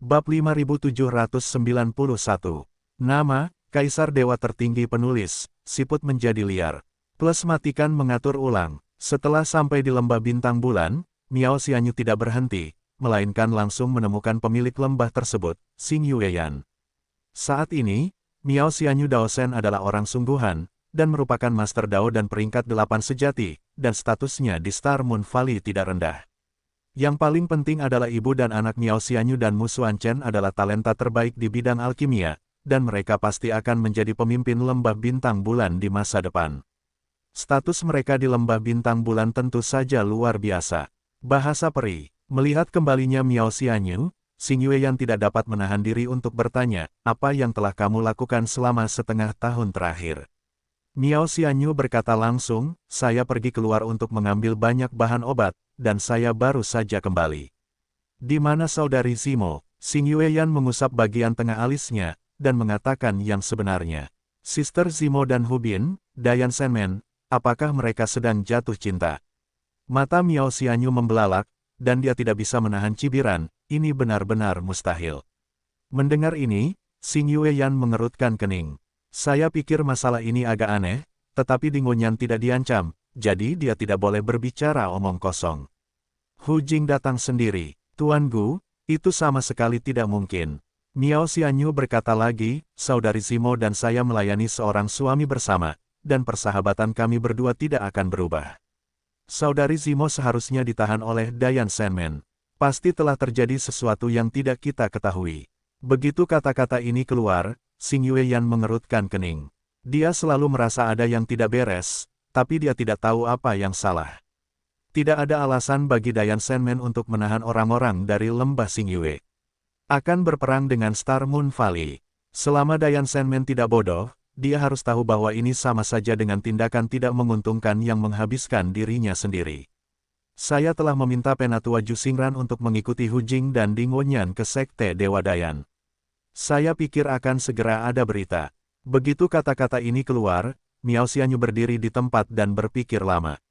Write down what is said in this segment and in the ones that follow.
Bab 5791. Nama, Kaisar Dewa Tertinggi Penulis, Siput Menjadi Liar. Plus matikan mengatur ulang. Setelah sampai di lembah bintang bulan, Miao Xianyu tidak berhenti, melainkan langsung menemukan pemilik lembah tersebut, Xing Yueyan. Saat ini, Miao Xianyu Daosen adalah orang sungguhan, dan merupakan Master Dao dan peringkat 8 sejati, dan statusnya di Star Moon Valley tidak rendah. Yang paling penting adalah ibu dan anak Miao Xianyu dan Mu Xuanchen adalah talenta terbaik di bidang alkimia, dan mereka pasti akan menjadi pemimpin lembah bintang bulan di masa depan. Status mereka di lembah bintang bulan tentu saja luar biasa. Bahasa peri. Melihat kembalinya Miao Xianyu, Xing Yueyan tidak dapat menahan diri untuk bertanya, apa yang telah kamu lakukan selama setengah tahun terakhir? Miao Xianyu berkata langsung, saya pergi keluar untuk mengambil banyak bahan obat, dan saya baru saja kembali. Di mana saudari Zimo? Xing Yueyan mengusap bagian tengah alisnya, dan mengatakan yang sebenarnya. Sister Zimo dan Hubin, Dayan Senmen, apakah mereka sedang jatuh cinta? Mata Miao Xianyu membelalak, dan dia tidak bisa menahan cibiran, ini benar-benar mustahil. Mendengar ini, Xing Yueyan mengerutkan kening. Saya pikir masalah ini agak aneh, tetapi Dingonyan tidak diancam, jadi dia tidak boleh berbicara omong kosong. Hu Jing datang sendiri. Tuan Gu, itu sama sekali tidak mungkin. Miao Xianyu berkata lagi, saudari Zimo dan saya melayani seorang suami bersama, dan persahabatan kami berdua tidak akan berubah. Saudari Zimo seharusnya ditahan oleh Dayan Senmen. Pasti telah terjadi sesuatu yang tidak kita ketahui. Begitu kata-kata ini keluar, Xing Yueyan mengerutkan kening. Dia selalu merasa ada yang tidak beres, tapi dia tidak tahu apa yang salah. Tidak ada alasan bagi Dayan Senmen untuk menahan orang-orang dari lembah Xingyue. Akan berperang dengan Star Moon Valley. Selama Dayan Senmen tidak bodoh, dia harus tahu bahwa ini sama saja dengan tindakan tidak menguntungkan yang menghabiskan dirinya sendiri. Saya telah meminta Penatua Ju Xingran untuk mengikuti Hu Jing dan Dingonyan ke Sekte Dewa Dayan. Saya pikir akan segera ada berita. Begitu kata-kata ini keluar, Miao Xianyu berdiri di tempat dan berpikir lama.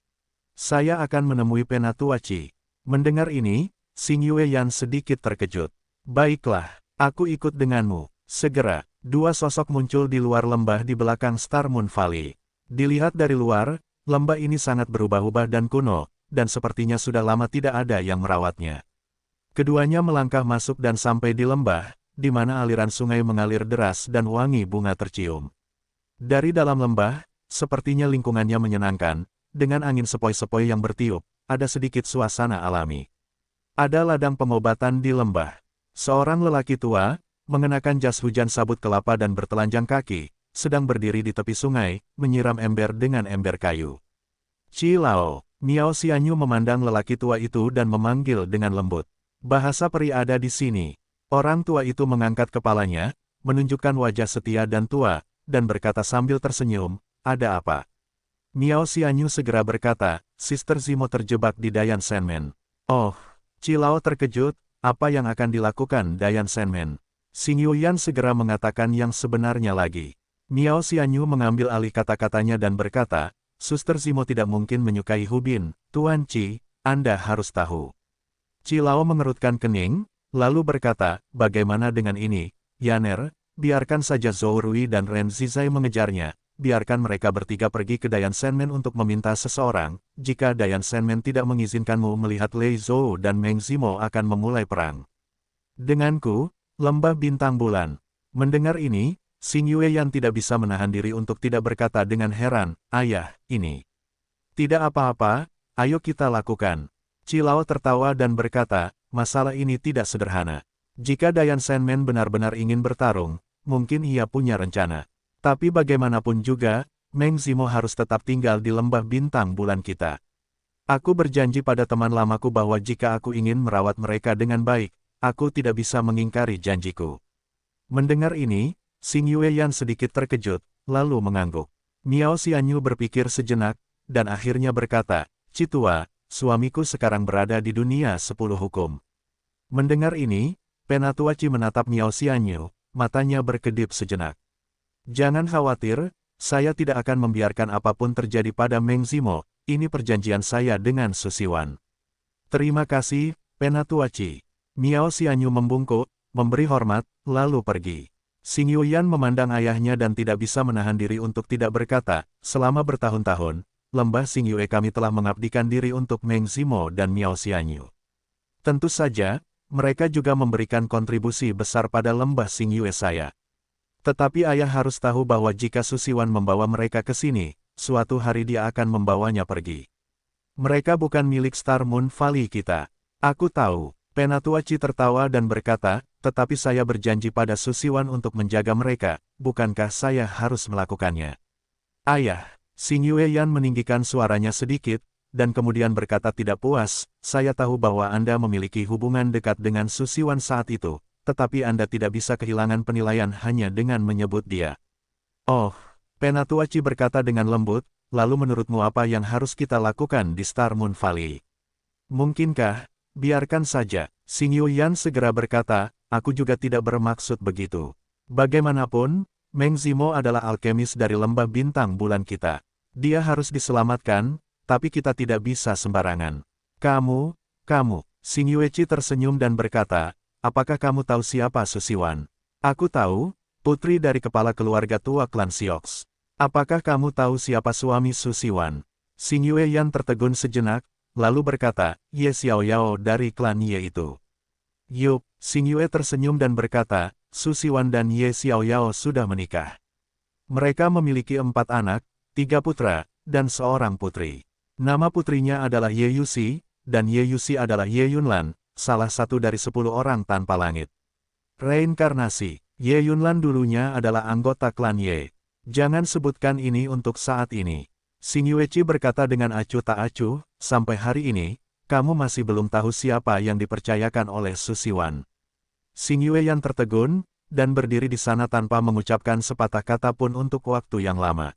Saya akan menemui Penatua Qi. Mendengar ini, Xing Yueyan sedikit terkejut. Baiklah, aku ikut denganmu. Segera, dua sosok muncul di luar lembah di belakang Star Moon Valley. Dilihat dari luar, lembah ini sangat berubah-ubah dan kuno, dan sepertinya sudah lama tidak ada yang merawatnya. Keduanya melangkah masuk dan sampai di lembah, di mana aliran sungai mengalir deras dan wangi bunga tercium. Dari dalam lembah, sepertinya lingkungannya menyenangkan, dengan angin sepoi-sepoi yang bertiup, ada sedikit suasana alami. Ada ladang pengobatan di lembah. Seorang lelaki tua, mengenakan jas hujan sabut kelapa dan bertelanjang kaki, sedang berdiri di tepi sungai, menyiram ember dengan ember kayu. Qi Lao, Miao Xianyu memandang lelaki tua itu dan memanggil dengan lembut. Bahasa peri ada di sini. Orang tua itu mengangkat kepalanya, menunjukkan wajah setia dan tua, dan berkata sambil tersenyum, ada apa? Miao Xianyu segera berkata, Sister Zimo terjebak di Dayan Senmen. Oh, Qi Lao terkejut, apa yang akan dilakukan Dayan Senmen? Xing Yueyan segera mengatakan yang sebenarnya lagi. Miao Xianyu mengambil alih kata-katanya dan berkata, Suster Zimo tidak mungkin menyukai Hubin, Tuan Qi, Anda harus tahu. Qi Lao mengerutkan kening, lalu berkata, bagaimana dengan ini, Yaner, biarkan saja Zhou Rui dan Ren Zizai mengejarnya, biarkan mereka bertiga pergi ke Dayan Senmen untuk meminta seseorang, jika Dayan Senmen tidak mengizinkanmu melihat Lei Zhou dan Meng Zimo akan memulai perang. Denganku, lembah bintang bulan. Mendengar ini, Xing Yueyan tidak bisa menahan diri untuk tidak berkata dengan heran, ayah, ini tidak apa-apa, ayo kita lakukan. Qi Lao tertawa dan berkata, masalah ini tidak sederhana. Jika Dayan Senmen benar-benar ingin bertarung, mungkin ia punya rencana. Tapi bagaimanapun juga, Meng Zimo harus tetap tinggal di lembah bintang bulan kita. Aku berjanji pada teman lamaku bahwa jika aku ingin merawat mereka dengan baik, aku tidak bisa mengingkari janjiku. Mendengar ini, Xing Yueyan sedikit terkejut, lalu mengangguk. Miao Xianyu berpikir sejenak, dan akhirnya berkata, Qi Tua, suamiku sekarang berada di dunia 10 hukum. Mendengar ini, Penatua Qi menatap Miao Xianyu, matanya berkedip sejenak. Jangan khawatir, saya tidak akan membiarkan apapun terjadi pada Meng Zimo, ini perjanjian saya dengan Susiwan. Terima kasih, Penatua Qi. Miao Xianyu membungkuk, memberi hormat, lalu pergi. Xing Yuyan memandang ayahnya dan tidak bisa menahan diri untuk tidak berkata, selama bertahun-tahun, lembah Xingyue kami telah mengabdikan diri untuk Meng Zimo dan Miao Xianyu. Tentu saja, mereka juga memberikan kontribusi besar pada lembah Xingyue saya. Tetapi ayah harus tahu bahwa jika Susiwan membawa mereka ke sini, suatu hari dia akan membawanya pergi. Mereka bukan milik Star Moon Valley kita. Aku tahu. Penatua Qi tertawa dan berkata, tetapi saya berjanji pada Susiwan untuk menjaga mereka, bukankah saya harus melakukannya? Ayah, Xing Yueyan meninggikan suaranya sedikit, dan kemudian berkata tidak puas, saya tahu bahwa Anda memiliki hubungan dekat dengan Susiwan saat itu, tetapi Anda tidak bisa kehilangan penilaian hanya dengan menyebut dia. Oh, Penatua Qi berkata dengan lembut, lalu menurutmu apa yang harus kita lakukan di Star Moon Valley? Mungkinkah? Biarkan saja, Xing Yuyan segera berkata, aku juga tidak bermaksud begitu. Bagaimanapun, Meng Zimo adalah alkemis dari lembah bintang bulan kita. Dia harus diselamatkan, tapi kita tidak bisa sembarangan. Kamu, Xing Yueqi tersenyum dan berkata, apakah kamu tahu siapa Susiwan? Aku tahu, putri dari kepala keluarga tua klan Siox. Apakah kamu tahu siapa suami Susiwan? Xing Yueyan tertegun sejenak, lalu berkata, Ye Xiaoyao dari klan Ye itu. Yup, Xing Yue tersenyum dan berkata, Susiwan dan Ye Xiaoyao sudah menikah. Mereka memiliki 4 anak, 3 putra, dan seorang putri. Nama putrinya adalah Ye Yuxi, dan Ye Yuxi adalah Ye Yunlan, salah satu dari 10 orang tanpa langit. Reinkarnasi, Ye Yunlan dulunya adalah anggota klan Ye. Jangan sebutkan ini untuk saat ini. Xing Yueqi berkata dengan acuh tak acuh, sampai hari ini, kamu masih belum tahu siapa yang dipercayakan oleh Susiwan. Xing Yueyan tertegun, dan berdiri di sana tanpa mengucapkan sepatah kata pun untuk waktu yang lama.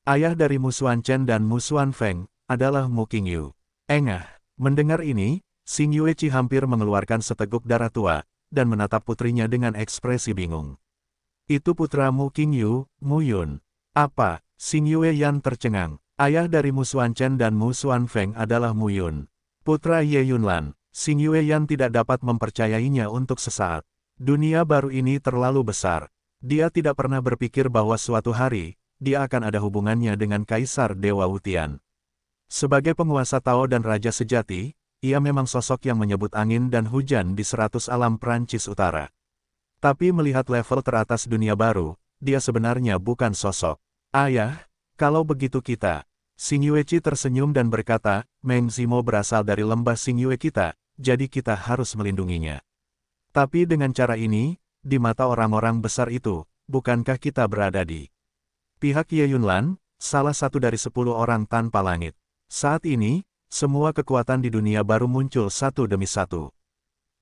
Ayah dari Mu Xuanchen dan Mu Xuanfeng, adalah Mu Qingyu. Engah, mendengar ini, Xing Yueqi hampir mengeluarkan seteguk darah tua, dan menatap putrinya dengan ekspresi bingung. Itu putra Mu Qingyu, Mu Yun. Apa? Xing Yueyan tercengang. Ayah dari Mu Xuanchen dan Mu Xuanfeng adalah Mu Yun. Putra Ye Yunlan. Xing Yueyan tidak dapat mempercayainya untuk sesaat. Dunia baru ini terlalu besar. Dia tidak pernah berpikir bahwa suatu hari, dia akan ada hubungannya dengan Kaisar Dewa Wutian. Sebagai penguasa Tao dan Raja sejati, ia memang sosok yang menyebut angin dan hujan di 100 alam Prancis Utara. Tapi melihat level teratas dunia baru, dia sebenarnya bukan sosok. Ayah, kalau begitu kita. Xing Yueqi tersenyum dan berkata, Meng Zimo berasal dari lembah Xingyue kita, jadi kita harus melindunginya. Tapi dengan cara ini, di mata orang-orang besar itu, bukankah kita berada di pihak Ye Yunlan, salah satu dari 10 orang tanpa langit. Saat ini, semua kekuatan di dunia baru muncul satu demi satu.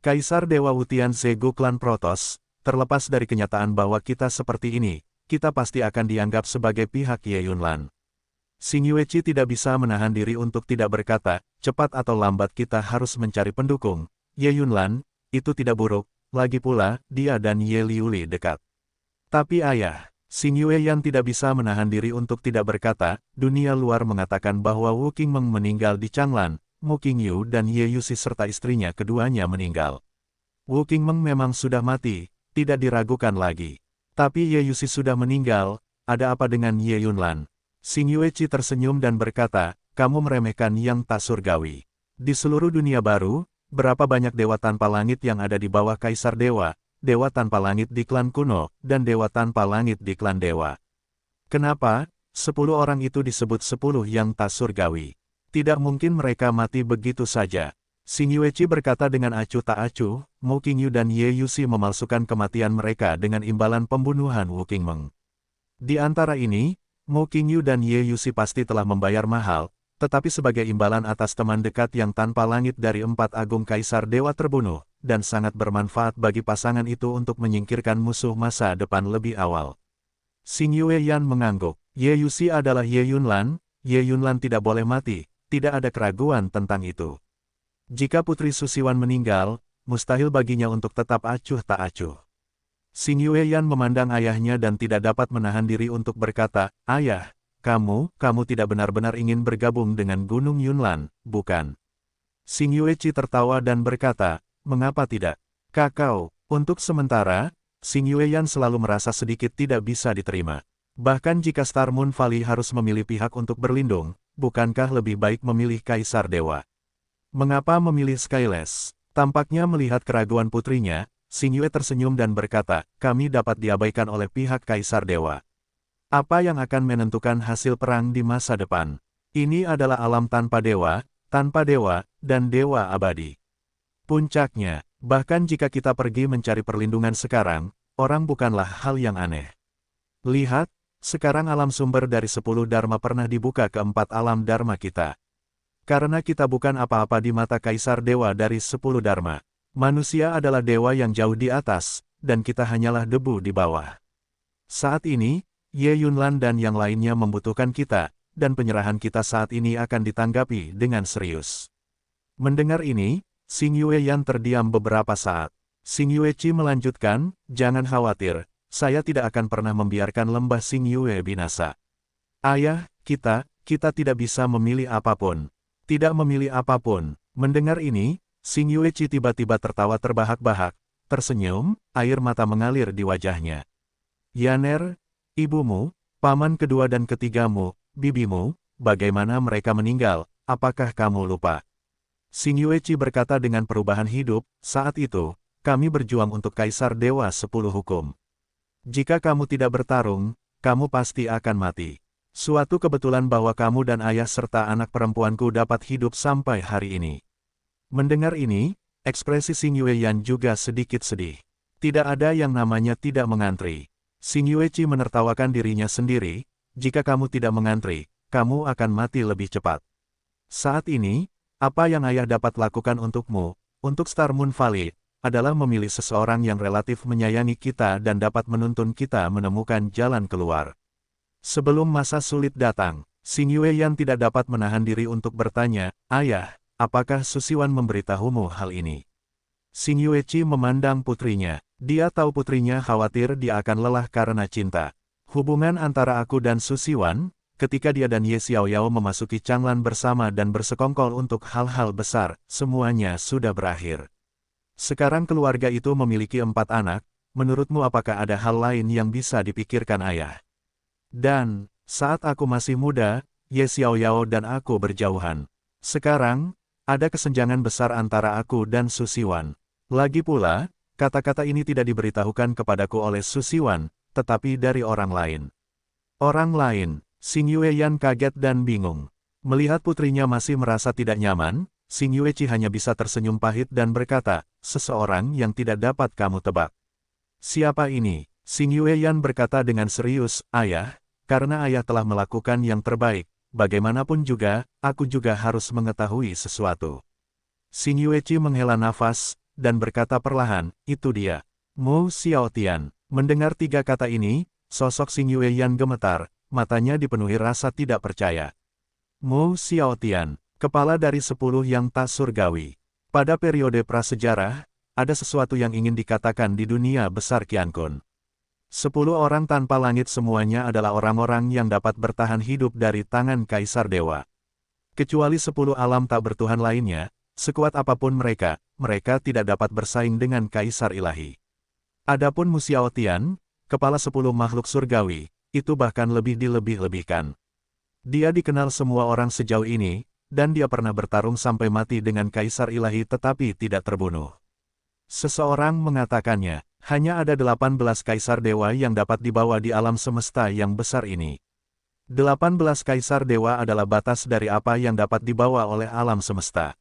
Kaisar Dewa Wutian Zegu Klan Protoss, terlepas dari kenyataan bahwa kita seperti ini, kita pasti akan dianggap sebagai pihak Ye Yunlan. Xing Yueqi tidak bisa menahan diri untuk tidak berkata, cepat atau lambat kita harus mencari pendukung. Ye Yunlan, itu tidak buruk, lagi pula, dia dan Ye Liuli dekat. Tapi ayah, Xing Yueyan tidak bisa menahan diri untuk tidak berkata, dunia luar mengatakan bahwa Wu Qingmeng meninggal di Changlan, Mu Qingyu dan Ye Yuxi serta istrinya keduanya meninggal. Wu Qingmeng memang sudah mati, tidak diragukan lagi. Tapi Ye Yuxi sudah meninggal, ada apa dengan Ye Yunlan? Xing Yueqi tersenyum dan berkata, kamu meremehkan yang tak surgawi. Di seluruh dunia baru, berapa banyak dewa tanpa langit yang ada di bawah Kaisar Dewa, dewa tanpa langit di klan kuno, dan dewa tanpa langit di klan dewa. Kenapa? 10 orang itu disebut 10 yang tak surgawi. Tidak mungkin mereka mati begitu saja. Xing Yueqi berkata dengan acuh tak acuh, Mu Qingyu dan Ye Yuxi memalsukan kematian mereka dengan imbalan pembunuhan Wu Qingmeng. Di antara ini, Mu Qingyu dan Ye Yuxi pasti telah membayar mahal, tetapi sebagai imbalan atas teman dekat yang tanpa langit dari 4 agung Kaisar Dewa terbunuh, dan sangat bermanfaat bagi pasangan itu untuk menyingkirkan musuh masa depan lebih awal. Xing Yueyan mengangguk, Ye Yuxi adalah Ye Yunlan tidak boleh mati, tidak ada keraguan tentang itu. Jika Putri Susiwan meninggal, mustahil baginya untuk tetap acuh tak acuh. Xing Yueyan memandang ayahnya dan tidak dapat menahan diri untuk berkata, ayah, kamu tidak benar-benar ingin bergabung dengan Gunung Yunlan, bukan? Xing Yueqi tertawa dan berkata, mengapa tidak? Kakao, Untuk sementara, Xing Yueyan selalu merasa sedikit tidak bisa diterima. Bahkan jika Star Moon Valley harus memilih pihak untuk berlindung, bukankah lebih baik memilih Kaisar Dewa? Mengapa memilih Skyless? Tampaknya melihat keraguan putrinya, Xing Yue tersenyum dan berkata, kami dapat diabaikan oleh pihak Kaisar Dewa. Apa yang akan menentukan hasil perang di masa depan? Ini adalah alam tanpa dewa, dan dewa abadi. Puncaknya, bahkan jika kita pergi mencari perlindungan sekarang, orang bukanlah hal yang aneh. Lihat, sekarang alam sumber dari 10 Dharma pernah dibuka ke 4 alam Dharma kita. Karena kita bukan apa-apa di mata Kaisar Dewa dari 10 Dharma. Manusia adalah dewa yang jauh di atas, dan kita hanyalah debu di bawah. Saat ini, Ye Yunlan dan yang lainnya membutuhkan kita, dan penyerahan kita saat ini akan ditanggapi dengan serius. Mendengar ini, Xing Yueyan terdiam beberapa saat. Xing Yueqi melanjutkan, jangan khawatir, saya tidak akan pernah membiarkan lembah Xing Yue binasa. Ayah, kita tidak bisa memilih apapun. Tidak memilih apapun. Mendengar ini, Xing Yueqi tiba-tiba tertawa terbahak-bahak, tersenyum, air mata mengalir di wajahnya. Yaner, ibumu, paman kedua dan ketigamu, bibimu, bagaimana mereka meninggal, apakah kamu lupa? Xing Yueqi berkata dengan perubahan hidup, saat itu, kami berjuang untuk Kaisar Dewa 10 Hukum. Jika kamu tidak bertarung, kamu pasti akan mati. Suatu kebetulan bahwa kamu dan ayah serta anak perempuanku dapat hidup sampai hari ini. Mendengar ini, ekspresi Xing Yueyan juga sedikit sedih. Tidak ada yang namanya tidak mengantri. Xing Yueqi menertawakan dirinya sendiri, jika kamu tidak mengantri, kamu akan mati lebih cepat. Saat ini, apa yang ayah dapat lakukan untukmu, untuk Star Moon Valley, adalah memilih seseorang yang relatif menyayangi kita dan dapat menuntun kita menemukan jalan keluar. Sebelum masa sulit datang, Xing Yueyan tidak dapat menahan diri untuk bertanya, ayah, apakah Susiwan memberitahumu hal ini? Xing Yueqi memandang putrinya. Dia tahu putrinya khawatir dia akan lelah karena cinta. Hubungan antara aku dan Susiwan, ketika dia dan Ye Xiaoyao memasuki Changlan bersama dan bersekongkol untuk hal-hal besar, semuanya sudah berakhir. Sekarang keluarga itu memiliki 4 anak, menurutmu apakah ada hal lain yang bisa dipikirkan ayah? Dan, saat aku masih muda, Ye Xiaoyao dan aku berjauhan. Sekarang, ada kesenjangan besar antara aku dan Susiwan. Lagi pula, kata-kata ini tidak diberitahukan kepadaku oleh Susiwan, tetapi dari orang lain. Orang lain. Xing Yueyan kaget dan bingung. Melihat putrinya masih merasa tidak nyaman, Xing Yueqi hanya bisa tersenyum pahit dan berkata, seseorang yang tidak dapat kamu tebak. Siapa ini? Xing Yueyan berkata dengan serius, ayah, karena ayah telah melakukan yang terbaik, bagaimanapun juga, aku juga harus mengetahui sesuatu. Xing Yueqi menghela nafas, dan berkata perlahan, itu dia. Mu Xiaotian. Mendengar 3 kata ini, sosok Xing Yueyan gemetar. Matanya dipenuhi rasa tidak percaya. Mu Xiaotian, kepala dari 10 yang tak surgawi. Pada periode prasejarah, ada sesuatu yang ingin dikatakan di dunia besar Qiankun. 10 orang tanpa langit semuanya adalah orang-orang yang dapat bertahan hidup dari tangan Kaisar Dewa. Kecuali 10 alam tak bertuhan lainnya, sekuat apapun mereka tidak dapat bersaing dengan Kaisar Ilahi. Adapun Mu Xiaotian, kepala 10 makhluk surgawi, itu bahkan lebih dilebih-lebihkan. Dia dikenal semua orang sejauh ini, dan dia pernah bertarung sampai mati dengan Kaisar Ilahi tetapi tidak terbunuh. Seseorang mengatakannya, hanya ada 18 Kaisar Dewa yang dapat dibawa di alam semesta yang besar ini. 18 Kaisar Dewa adalah batas dari apa yang dapat dibawa oleh alam semesta.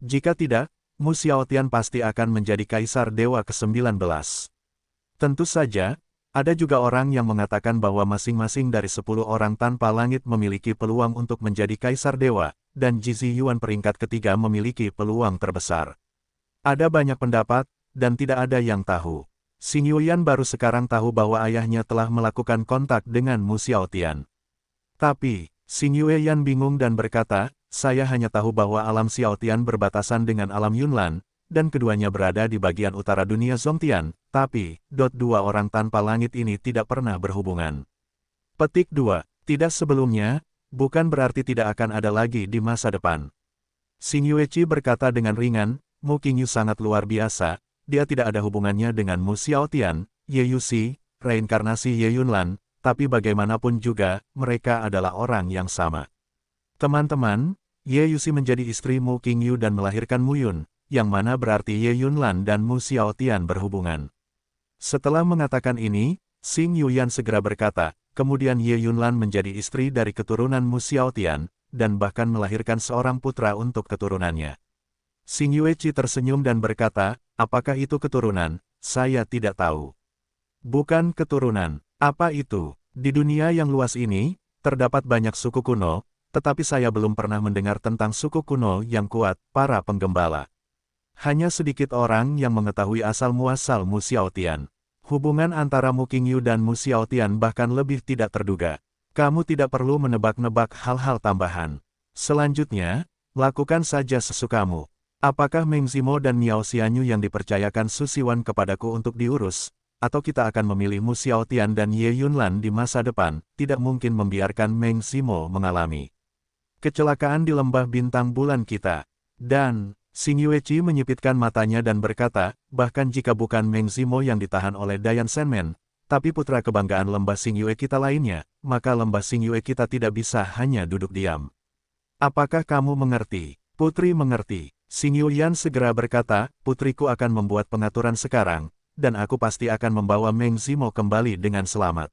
Jika tidak, Mu Xiaotian pasti akan menjadi Kaisar Dewa ke-19. Tentu saja, ada juga orang yang mengatakan bahwa masing-masing dari 10 orang tanpa langit memiliki peluang untuk menjadi Kaisar Dewa, dan Jizi Yuan peringkat ketiga memiliki peluang terbesar. Ada banyak pendapat, dan tidak ada yang tahu. Xing Yueyan baru sekarang tahu bahwa ayahnya telah melakukan kontak dengan Mu Xiaotian. Tapi, Xing Yueyan bingung dan berkata, saya hanya tahu bahwa alam Xiaotian berbatasan dengan alam Yunlan, dan keduanya berada di bagian utara dunia Zongtian, tapi, dua orang tanpa langit ini tidak pernah berhubungan. Petik 2. Tidak sebelumnya, bukan berarti tidak akan ada lagi di masa depan. Xing Yueqi berkata dengan ringan, Mu Qingyu sangat luar biasa, dia tidak ada hubungannya dengan Mu Xiaotian, Ye Yuxi, reinkarnasi Ye Yunlan, tapi bagaimanapun juga, mereka adalah orang yang sama. Teman-teman, Ye Yuxi menjadi istri Mu Qingyu dan melahirkan Mu Yun, yang mana berarti Ye Yunlan dan Mu Xiaotian berhubungan. Setelah mengatakan ini, Xing Yuyan segera berkata, kemudian Ye Yunlan menjadi istri dari keturunan Mu Xiaotian, dan bahkan melahirkan seorang putra untuk keturunannya. Xing Yueqi tersenyum dan berkata, apakah itu keturunan? Saya tidak tahu. Bukan keturunan. Apa itu? Di dunia yang luas ini, terdapat banyak suku kuno, tetapi saya belum pernah mendengar tentang suku kuno yang kuat, para penggembala. Hanya sedikit orang yang mengetahui asal-muasal Mu Xiaotian. Hubungan antara Mu Qingyu dan Mu Xiaotian bahkan lebih tidak terduga. Kamu tidak perlu menebak-nebak hal-hal tambahan. Selanjutnya, lakukan saja sesukamu. Apakah Meng Zimo dan Miao Xianyu yang dipercayakan Su Siwan kepadaku untuk diurus, atau kita akan memilih Mu Xiaotian dan Ye Yunlan di masa depan, tidak mungkin membiarkan Meng Zimo mengalami kecelakaan di lembah bintang bulan kita. Dan, Xing Yueqi menyipitkan matanya dan berkata, bahkan jika bukan Meng Zimo yang ditahan oleh Dayan Shenmen, tapi putra kebanggaan lembah Xing Yue kita lainnya, maka lembah Xing Yue kita tidak bisa hanya duduk diam. Apakah kamu mengerti? Putri mengerti. Xing Yuyan segera berkata, putriku akan membuat pengaturan sekarang, dan aku pasti akan membawa Meng Zimo kembali dengan selamat.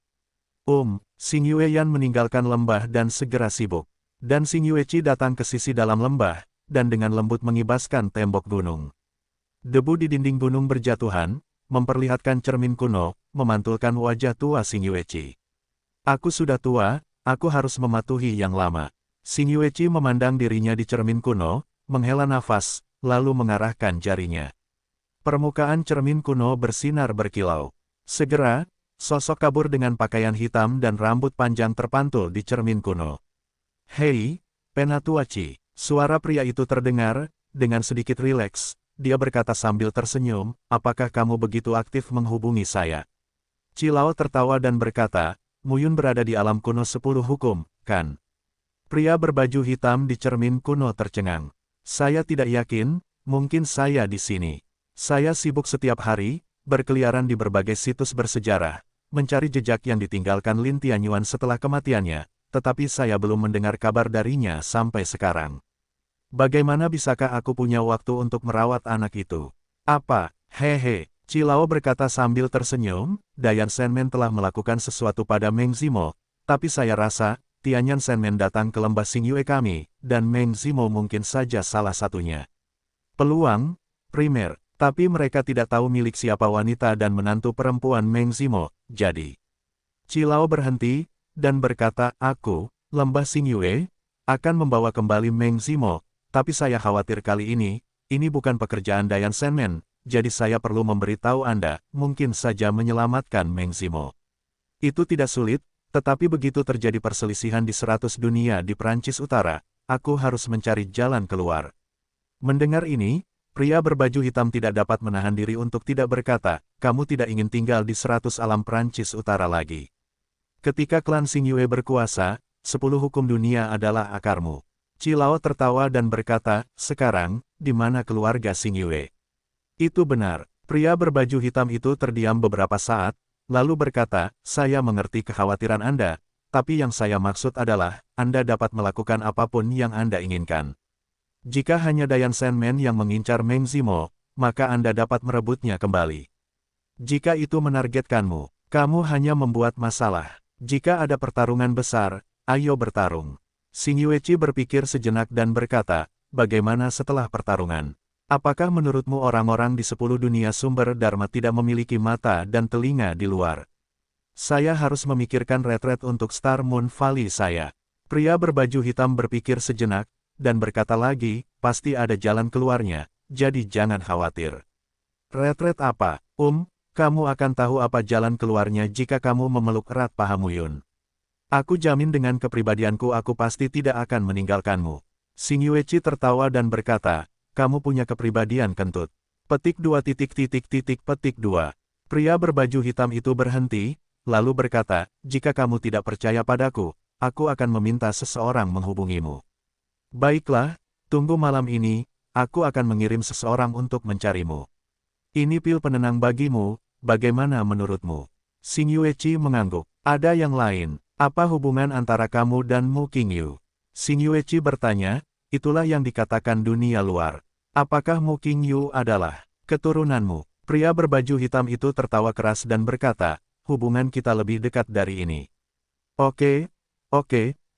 Xing Yuyan meninggalkan lembah dan segera sibuk. Dan Xing Yueqi datang ke sisi dalam lembah, dan dengan lembut mengibaskan tembok gunung. Debu di dinding gunung berjatuhan, memperlihatkan cermin kuno, memantulkan wajah tua Xing Yueqi. Aku sudah tua, aku harus mematuhi yang lama. Xing Yueqi memandang dirinya di cermin kuno, menghela nafas, lalu mengarahkan jarinya. Permukaan cermin kuno bersinar berkilau. Segera, sosok kabur dengan pakaian hitam dan rambut panjang terpantul di cermin kuno. Hei, Penatuaci. Suara pria itu terdengar, dengan sedikit rileks, dia berkata sambil tersenyum, apakah kamu begitu aktif menghubungi saya? Cilao tertawa dan berkata, Mu Yun berada di alam kuno 10 hukum, kan? Pria berbaju hitam di cermin kuno tercengang. Saya tidak yakin, mungkin saya di sini. Saya sibuk setiap hari, berkeliaran di berbagai situs bersejarah, mencari jejak yang ditinggalkan Lin Tianyuan setelah kematiannya, tetapi saya belum mendengar kabar darinya sampai sekarang. Bagaimana bisakah aku punya waktu untuk merawat anak itu? Apa? Hehe, Cilao berkata sambil tersenyum, Dayan Shenmen telah melakukan sesuatu pada Meng Zimo, tapi saya rasa, Tianyan Shenmen datang ke lembah Xing Yue kami, dan Meng Zimo mungkin saja salah satunya. Peluang, primer, tapi mereka tidak tahu milik siapa wanita dan menantu perempuan Meng Zimo, jadi. Cilao berhenti, dan berkata, aku, lembah Xing Yue, akan membawa kembali Meng Zimo. Tapi saya khawatir kali ini bukan pekerjaan Dayan Shenmen, jadi saya perlu memberitahu Anda, mungkin saja menyelamatkan Meng Zimo. Itu tidak sulit, tetapi begitu terjadi perselisihan di 100 dunia di Prancis Utara, aku harus mencari jalan keluar. Mendengar ini, pria berbaju hitam tidak dapat menahan diri untuk tidak berkata, kamu tidak ingin tinggal di 100 alam Prancis Utara lagi. Ketika klan Xing Yue berkuasa, 10 hukum dunia adalah akarmu. Cilao tertawa dan berkata, sekarang, di mana keluarga Xing Yue? Itu benar. Pria berbaju hitam itu terdiam beberapa saat, lalu berkata, saya mengerti kekhawatiran Anda, tapi yang saya maksud adalah, Anda dapat melakukan apapun yang Anda inginkan. Jika hanya Dayan Shenmen yang mengincar Meng Zimo, maka Anda dapat merebutnya kembali. Jika itu menargetkanmu, kamu hanya membuat masalah. Jika ada pertarungan besar, ayo bertarung. Xing Yueqi berpikir sejenak dan berkata, bagaimana setelah pertarungan? Apakah menurutmu orang-orang di 10 dunia sumber Dharma tidak memiliki mata dan telinga di luar? Saya harus memikirkan retret untuk Star Moon Valley saya. Pria berbaju hitam berpikir sejenak, dan berkata lagi, pasti ada jalan keluarnya, jadi jangan khawatir. Retret apa? Kamu akan tahu apa jalan keluarnya jika kamu memeluk erat paha Mu Yun. Aku jamin dengan kepribadianku aku pasti tidak akan meninggalkanmu. Xing Yueqi tertawa dan berkata, kamu punya kepribadian kentut. Petik 2 petik 2. Pria berbaju hitam itu berhenti, lalu berkata, jika kamu tidak percaya padaku, aku akan meminta seseorang menghubungimu. Baiklah, tunggu malam ini, aku akan mengirim seseorang untuk mencarimu. Ini pil penenang bagimu, bagaimana menurutmu? Xing Yueqi mengangguk. Ada yang lain. Apa hubungan antara kamu dan Mu Qingyu? Xing Yueqi bertanya, itulah yang dikatakan dunia luar. Apakah Mu Qingyu adalah keturunanmu? Pria berbaju hitam itu tertawa keras dan berkata, hubungan kita lebih dekat dari ini. Oke,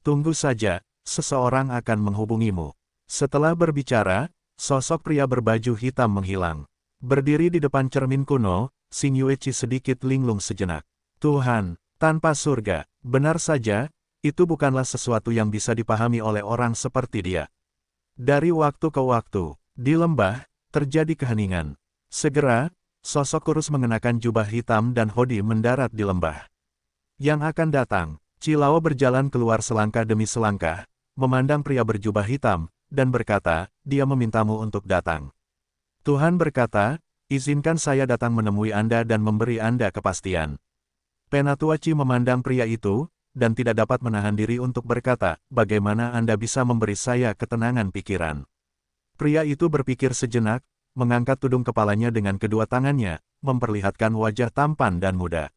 tunggu saja, seseorang akan menghubungimu. Setelah berbicara, sosok pria berbaju hitam menghilang. Berdiri di depan cermin kuno, Xing Yueqi sedikit linglung sejenak. Tuhan, tanpa surga, benar saja, itu bukanlah sesuatu yang bisa dipahami oleh orang seperti dia. Dari waktu ke waktu, di lembah, terjadi keheningan. Segera, sosok kurus mengenakan jubah hitam dan hoodie mendarat di lembah. Yang akan datang, Cilao berjalan keluar selangkah demi selangkah, memandang pria berjubah hitam, dan berkata, dia memintamu untuk datang. Tuhan berkata, izinkan saya datang menemui Anda dan memberi Anda kepastian. Penatuaci memandang pria itu, dan tidak dapat menahan diri untuk berkata, bagaimana Anda bisa memberi saya ketenangan pikiran. Pria itu berpikir sejenak, mengangkat tudung kepalanya dengan kedua tangannya, memperlihatkan wajah tampan dan muda.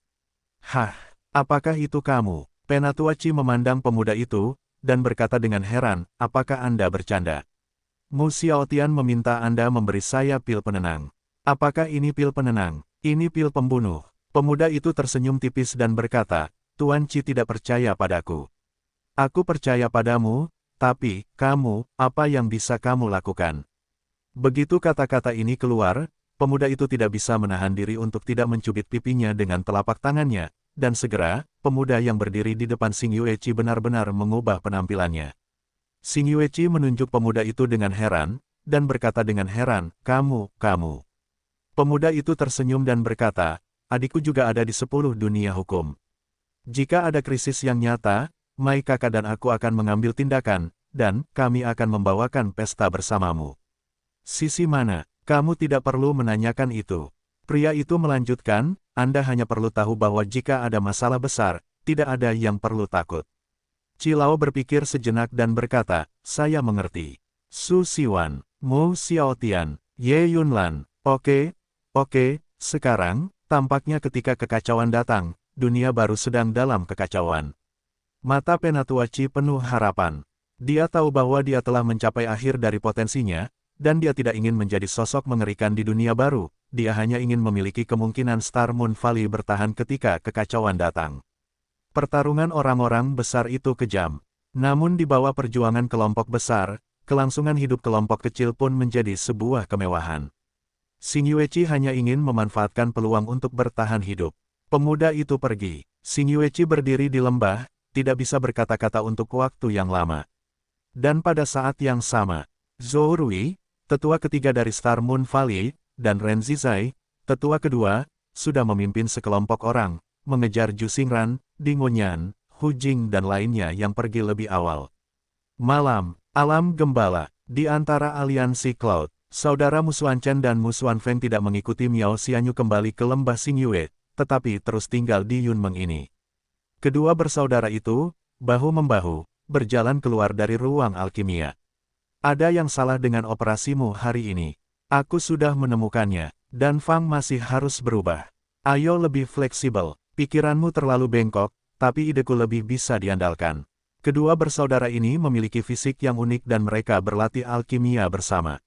Hah, apakah itu kamu? Penatuaci memandang pemuda itu, dan berkata dengan heran, apakah Anda bercanda? Mu Xiaotian meminta Anda memberi saya pil penenang. Apakah ini pil penenang? Ini pil pembunuh. Pemuda itu tersenyum tipis dan berkata, Tuan Qi tidak percaya padaku. Aku percaya padamu, tapi, kamu, apa yang bisa kamu lakukan? Begitu kata-kata ini keluar, pemuda itu tidak bisa menahan diri untuk tidak mencubit pipinya dengan telapak tangannya, dan segera, pemuda yang berdiri di depan Xing Yueqi benar-benar mengubah penampilannya. Xing Yueqi menunjuk pemuda itu dengan heran, dan berkata dengan heran, kamu. Pemuda itu tersenyum dan berkata, adikku juga ada di 10 dunia hukum. Jika ada krisis yang nyata, Mai kakak dan aku akan mengambil tindakan, dan kami akan membawakan pesta bersamamu. Sisi mana? Kamu tidak perlu menanyakan itu. Pria itu melanjutkan, Anda hanya perlu tahu bahwa jika ada masalah besar, tidak ada yang perlu takut. Cilao berpikir sejenak dan berkata, saya mengerti. Su Siwan, Mu Xiaotian, Ye Yunlan, oke, sekarang, tampaknya ketika kekacauan datang, dunia baru sedang dalam kekacauan. Mata Penatuaci penuh harapan. Dia tahu bahwa dia telah mencapai akhir dari potensinya, dan dia tidak ingin menjadi sosok mengerikan di dunia baru, dia hanya ingin memiliki kemungkinan Star Moon Valley bertahan ketika kekacauan datang. Pertarungan orang-orang besar itu kejam. Namun di bawah perjuangan kelompok besar, kelangsungan hidup kelompok kecil pun menjadi sebuah kemewahan. Xing Yueqi hanya ingin memanfaatkan peluang untuk bertahan hidup. Pemuda itu pergi. Xing Yueqi berdiri di lembah, tidak bisa berkata-kata untuk waktu yang lama. Dan pada saat yang sama, Zhou Rui, tetua ketiga dari Star Moon Valley, dan Ren Zizai, tetua kedua, sudah memimpin sekelompok orang, mengejar Ju Xingran, Ding Wenyan, Hu Jing dan lainnya yang pergi lebih awal. Malam, alam gembala, di antara aliansi Cloud, saudara Mu Xuanchen dan Mu Xuanfeng tidak mengikuti Miao Xianyu kembali ke lembah Xingyue, tetapi terus tinggal di Yunmeng ini. Kedua bersaudara itu, bahu-membahu, berjalan keluar dari ruang alkimia. Ada yang salah dengan operasimu hari ini. Aku sudah menemukannya, dan Fang masih harus berubah. Ayo lebih fleksibel. Pikiranmu terlalu bengkok, tapi ideku lebih bisa diandalkan. Kedua bersaudara ini memiliki fisik yang unik dan mereka berlatih alkimia bersama.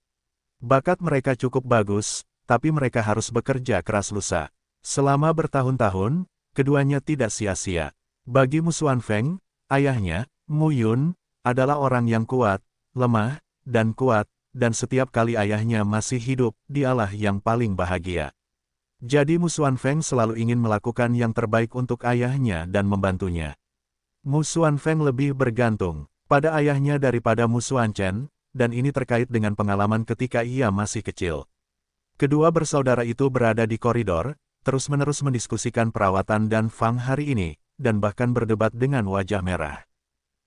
Bakat mereka cukup bagus, tapi mereka harus bekerja keras lusa. Selama bertahun-tahun, keduanya tidak sia-sia. Bagi Mu Xuanfeng, ayahnya, Mu Yun, adalah orang yang kuat, lemah, dan kuat, dan setiap kali ayahnya masih hidup, dialah yang paling bahagia. Jadi Mu Xuanfeng selalu ingin melakukan yang terbaik untuk ayahnya dan membantunya. Mu Xuanfeng lebih bergantung pada ayahnya daripada Mu Xuanchen, dan ini terkait dengan pengalaman ketika ia masih kecil. Kedua bersaudara itu berada di koridor, terus-menerus mendiskusikan perawatan dan Fang hari ini, dan bahkan berdebat dengan wajah merah.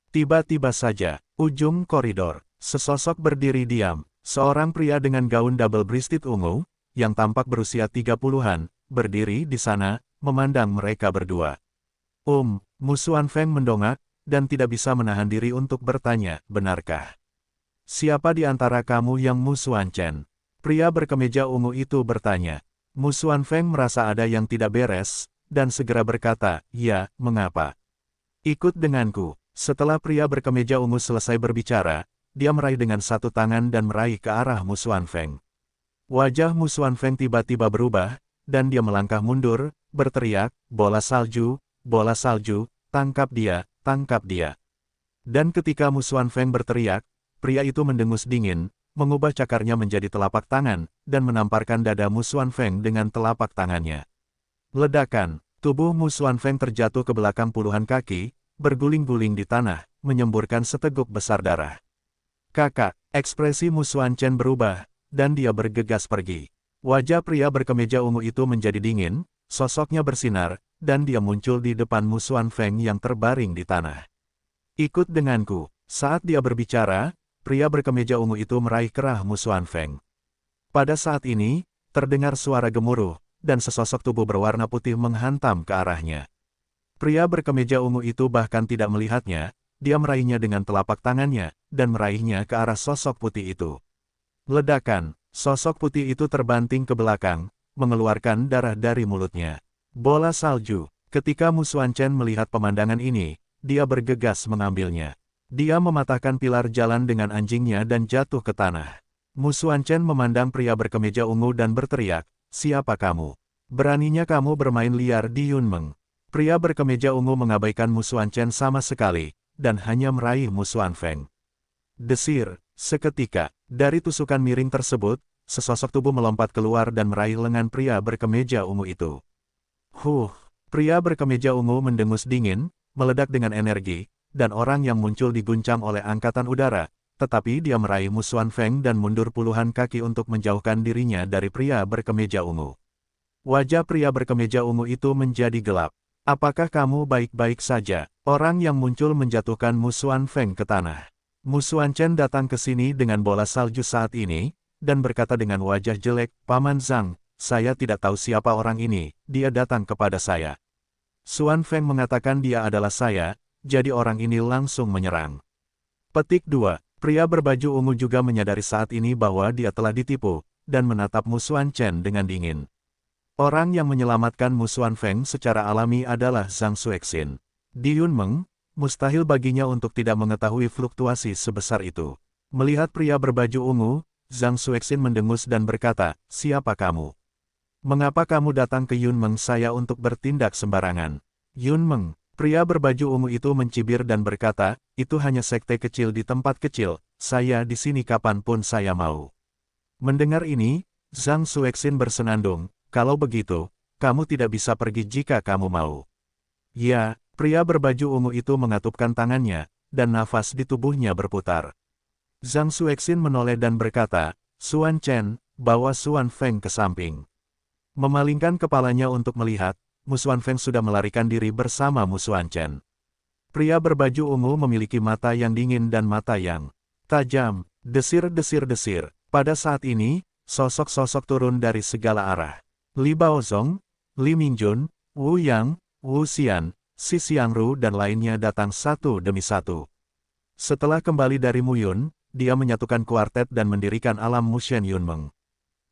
Tiba-tiba saja, ujung koridor, sesosok berdiri diam, seorang pria dengan gaun double-breasted ungu, yang tampak berusia 30-an, berdiri di sana, memandang mereka berdua. Mu Xuanfeng mendongak, dan tidak bisa menahan diri untuk bertanya, benarkah? Siapa di antara kamu yang Mu Xuanchen? Pria berkemeja ungu itu bertanya. Mu Xuanfeng merasa ada yang tidak beres, dan segera berkata, "Ya, mengapa? Ikut denganku." Setelah pria berkemeja ungu selesai berbicara, dia meraih dengan satu tangan dan meraih ke arah Mu Xuanfeng. Wajah Mu Xuanfeng tiba-tiba berubah, dan dia melangkah mundur, berteriak, bola salju, tangkap dia, tangkap dia." Dan ketika Mu Xuanfeng berteriak, pria itu mendengus dingin, mengubah cakarnya menjadi telapak tangan, dan menamparkan dada Mu Xuanfeng dengan telapak tangannya. Ledakan, tubuh Mu Xuanfeng terjatuh ke belakang puluhan kaki, berguling-guling di tanah, menyemburkan seteguk besar darah. "Kakak," ekspresi Mu Xuanchen berubah, dan dia bergegas pergi. Wajah pria berkemeja ungu itu menjadi dingin, sosoknya bersinar, dan dia muncul di depan Mu Xuanfeng yang terbaring di tanah. "Ikut denganku." Saat dia berbicara, pria berkemeja ungu itu meraih kerah Mu Xuanfeng. Pada saat ini, terdengar suara gemuruh, dan sesosok tubuh berwarna putih menghantam ke arahnya. Pria berkemeja ungu itu bahkan tidak melihatnya, dia meraihnya dengan telapak tangannya, dan meraihnya ke arah sosok putih itu. Ledakan, sosok putih itu terbanting ke belakang, mengeluarkan darah dari mulutnya. Bola salju. Ketika Mu Xuanchen melihat pemandangan ini, dia bergegas mengambilnya. Dia mematahkan pilar jalan dengan anjingnya dan jatuh ke tanah. Mu Xuanchen memandang pria berkemeja ungu dan berteriak, "Siapa kamu? Beraninya kamu bermain liar di Yunmeng?" Pria berkemeja ungu mengabaikan Mu Xuanchen sama sekali, dan hanya meraih Mu Xuanfeng. Desir, seketika, dari tusukan miring tersebut, sesosok tubuh melompat keluar dan meraih lengan pria berkemeja ungu itu. Pria berkemeja ungu mendengus dingin, meledak dengan energi, dan orang yang muncul diguncang oleh angkatan udara, tetapi dia meraih Mu Xuanfeng dan mundur puluhan kaki untuk menjauhkan dirinya dari pria berkemeja ungu. Wajah pria berkemeja ungu itu menjadi gelap. "Apakah kamu baik-baik saja?" Orang yang muncul menjatuhkan Mu Xuanfeng ke tanah. Mu Xuanchen datang ke sini dengan bola salju saat ini, dan berkata dengan wajah jelek, "Paman Zhang, saya tidak tahu siapa orang ini, dia datang kepada saya." Xuanfeng mengatakan dia adalah saya, jadi orang ini langsung menyerang. Petik 2. Pria berbaju ungu juga menyadari saat ini bahwa dia telah ditipu, dan menatap Mu Xuanchen dengan dingin. Orang yang menyelamatkan Mu Xuanfeng secara alami adalah Zhang Xuexin. Di Yunmeng, mustahil baginya untuk tidak mengetahui fluktuasi sebesar itu. Melihat pria berbaju ungu, Zhang Xuexin mendengus dan berkata, "Siapa kamu? Mengapa kamu datang ke Yunmeng saya untuk bertindak sembarangan?" "Yunmeng." Pria berbaju ungu itu mencibir dan berkata, "Itu hanya sekte kecil di tempat kecil, saya di sini kapanpun saya mau." Mendengar ini, Zhang Xuexin bersenandung, "Kalau begitu, kamu tidak bisa pergi jika kamu mau." "Ya." Pria berbaju ungu itu mengatupkan tangannya, dan nafas di tubuhnya berputar. Zhang Xuexin menoleh dan berkata, "Xuanchen, bawa Xuanfeng ke samping." Memalingkan kepalanya untuk melihat, Mu Xuanfeng sudah melarikan diri bersama Mu Xuanchen. Pria berbaju ungu memiliki mata yang dingin dan mata yang tajam. Desir-desir-desir. Pada saat ini, sosok-sosok turun dari segala arah. Li Baozong, Li Mingjun, Wu Yang, Wu Xian, Xi Xiangru dan lainnya datang satu demi satu. Setelah kembali dari Muyun, dia menyatukan kuartet dan mendirikan alam Mushen Yunmeng.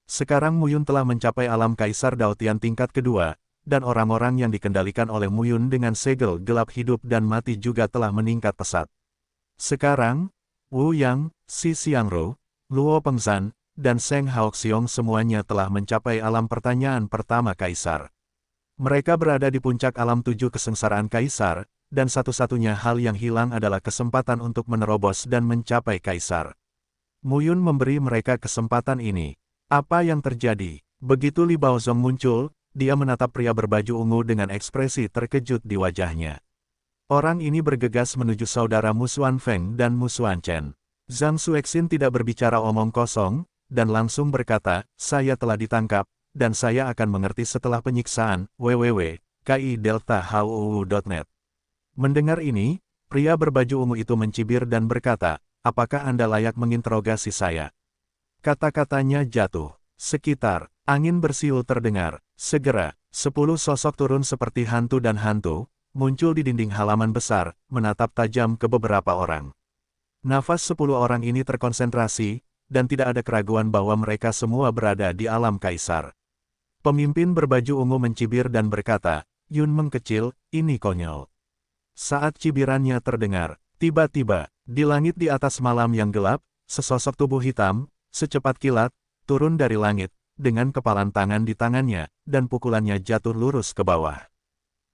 Sekarang Muyun telah mencapai alam Kaisar Daotian tingkat kedua, dan orang-orang yang dikendalikan oleh Muyun dengan segel gelap hidup dan mati juga telah meningkat pesat. Sekarang, Wu Yang, Xi Xiangru, Luo Pengzan, dan Seng Haoxiong semuanya telah mencapai alam pertanyaan pertama Kaisar. Mereka berada di puncak alam 7 kesengsaraan Kaisar, dan satu-satunya hal yang hilang adalah kesempatan untuk menerobos dan mencapai Kaisar. Muyun memberi mereka kesempatan ini. Apa yang terjadi? Begitu Li Baozong muncul, dia menatap pria berbaju ungu dengan ekspresi terkejut di wajahnya. Orang ini bergegas menuju saudara Mu Xuanfeng dan Mu Xuanchen. Zhang Xuexin tidak berbicara omong kosong, dan langsung berkata, "Saya telah ditangkap, dan saya akan mengerti setelah penyiksaan." www.ki-delta-huu.net. Mendengar ini, pria berbaju ungu itu mencibir dan berkata, "Apakah Anda layak menginterogasi saya?" Kata-katanya jatuh. Sekitar, angin bersiul terdengar. Segera, 10 sosok turun seperti hantu dan hantu, muncul di dinding halaman besar, menatap tajam ke beberapa orang. Nafas 10 orang ini terkonsentrasi, dan tidak ada keraguan bahwa mereka semua berada di alam Kaisar. Pemimpin berbaju ungu mencibir dan berkata, Yunmeng kecil, ini konyol. Saat cibirannya terdengar, tiba-tiba, di langit di atas malam yang gelap, sesosok tubuh hitam, secepat kilat, turun dari langit, dengan kepalan tangan di tangannya, dan pukulannya jatuh lurus ke bawah.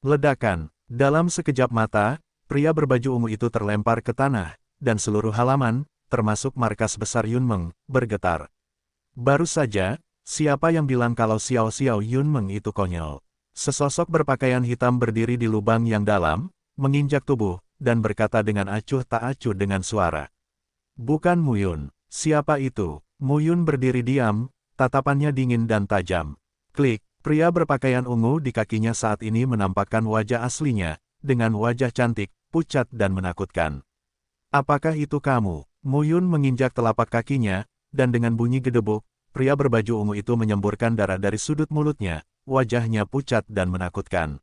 Ledakan, dalam sekejap mata, pria berbaju ungu itu terlempar ke tanah, dan seluruh halaman, termasuk markas besar Yunmeng, bergetar. Baru saja, siapa yang bilang kalau Xiao Xiao Yunmeng itu konyol? Sesosok berpakaian hitam berdiri di lubang yang dalam, menginjak tubuh, dan berkata dengan acuh tak acuh dengan suara. Bukan Muyun. Siapa itu? Muyun berdiri diam, tatapannya dingin dan tajam. Klik, pria berpakaian ungu di kakinya saat ini menampakkan wajah aslinya, dengan wajah cantik, pucat dan menakutkan. Apakah itu kamu? Muyun menginjak telapak kakinya, dan dengan bunyi gedebuk, pria berbaju ungu itu menyemburkan darah dari sudut mulutnya, wajahnya pucat dan menakutkan.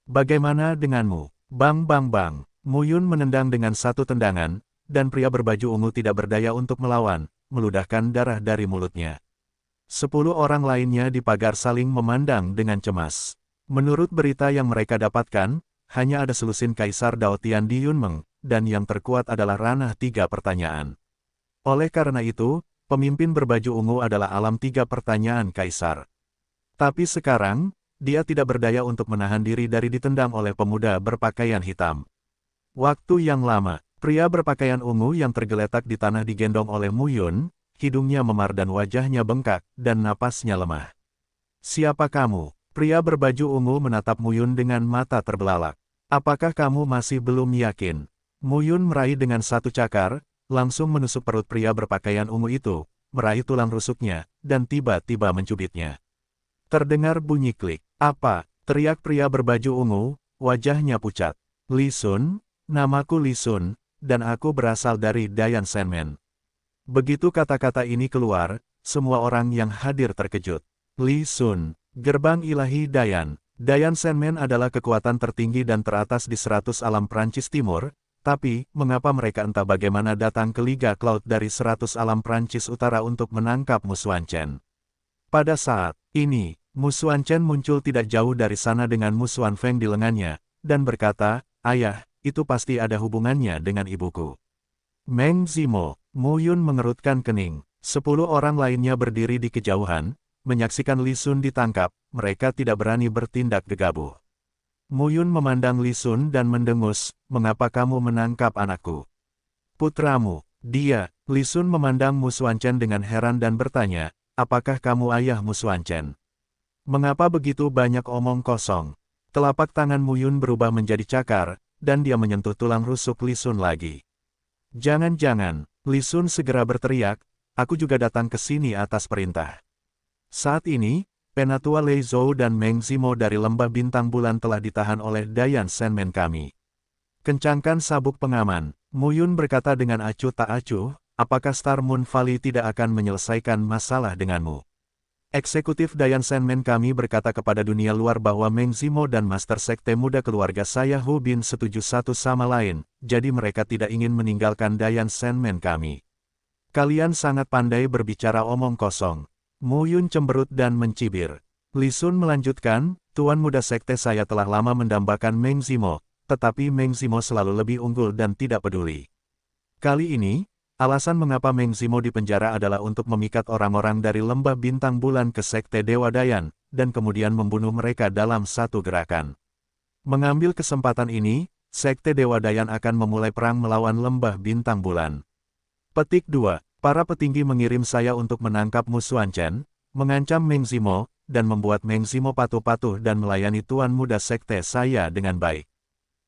Bagaimana denganmu? Bang bang bang, Muyun menendang dengan satu tendangan, dan pria berbaju ungu tidak berdaya untuk melawan, meludahkan darah dari mulutnya. 10 orang lainnya di pagar saling memandang dengan cemas. Menurut berita yang mereka dapatkan, hanya ada selusin Kaisar Daotian di Yunmeng, dan yang terkuat adalah ranah 3 pertanyaan. Oleh karena itu, pemimpin berbaju ungu adalah alam 3 pertanyaan Kaisar. Tapi sekarang, dia tidak berdaya untuk menahan diri dari ditendang oleh pemuda berpakaian hitam. Waktu yang lama, pria berpakaian ungu yang tergeletak di tanah digendong oleh Muyun, hidungnya memar dan wajahnya bengkak, dan napasnya lemah. Siapa kamu? Pria berbaju ungu menatap Muyun dengan mata terbelalak. Apakah kamu masih belum yakin? Muyun meraih dengan satu cakar, langsung menusuk perut pria berpakaian ungu itu, meraih tulang rusuknya, dan tiba-tiba mencubitnya. Terdengar bunyi klik. Apa? Teriak pria berbaju ungu, wajahnya pucat. Li Sun, namaku Li Sun, dan aku berasal dari Dayan Senmen. Begitu kata-kata ini keluar, semua orang yang hadir terkejut. Li Sun, gerbang ilahi Dayan. Dayan Senmen adalah kekuatan tertinggi dan teratas di 100 alam Prancis Timur, tapi, mengapa mereka entah bagaimana datang ke Liga Cloud dari 100 alam Prancis Utara untuk menangkap Mu Xuanchen? Pada saat ini, Mu Xuanchen muncul tidak jauh dari sana dengan Mu Xuanfeng di lengannya, dan berkata, Ayah, itu pasti ada hubungannya dengan ibuku. Meng Zimo, Muyun mengerutkan kening. 10 orang lainnya berdiri di kejauhan, menyaksikan Li Sun ditangkap, mereka tidak berani bertindak gegabah. Muyun memandang Li Sun dan mendengus, mengapa kamu menangkap anakku? Putramu, dia. Li Sun memandang Mu Xuanchen dengan heran dan bertanya, apakah kamu ayah Mu Xuanchen? Mengapa begitu banyak omong kosong? Telapak tangan Muyun berubah menjadi cakar, dan dia menyentuh tulang rusuk Li Sun lagi. Jangan-jangan, Li Sun segera berteriak, aku juga datang ke sini atas perintah. Saat ini, Penatua Lei Zhou dan Meng Zimo dari Lembah Bintang Bulan telah ditahan oleh Dayan Senmen kami. Kencangkan sabuk pengaman, Muyun berkata dengan acuh tak acuh, apakah Star Moon Valley tidak akan menyelesaikan masalah denganmu? Eksekutif Dayan Senmen kami berkata kepada dunia luar bahwa Meng Zimo dan Master Sekte Muda keluarga saya Hu Bin setuju satu sama lain, jadi mereka tidak ingin meninggalkan Dayan Senmen kami. Kalian sangat pandai berbicara omong kosong. Muyun cemberut dan mencibir. Li Sun melanjutkan, Tuan Muda Sekte saya telah lama mendambakan Meng Zimo, tetapi Meng Zimo selalu lebih unggul dan tidak peduli. Kali ini, alasan mengapa Meng Zimo dipenjara adalah untuk memikat orang-orang dari Lembah Bintang Bulan ke Sekte Dewa Dayan, dan kemudian membunuh mereka dalam satu gerakan. Mengambil kesempatan ini, Sekte Dewa Dayan akan memulai perang melawan Lembah Bintang Bulan. Petik 2. Para petinggi mengirim saya untuk menangkap Mu Xuanchen, mengancam Meng Zimo, dan membuat Meng Zimo patuh-patuh dan melayani Tuan Muda Sekte saya dengan baik.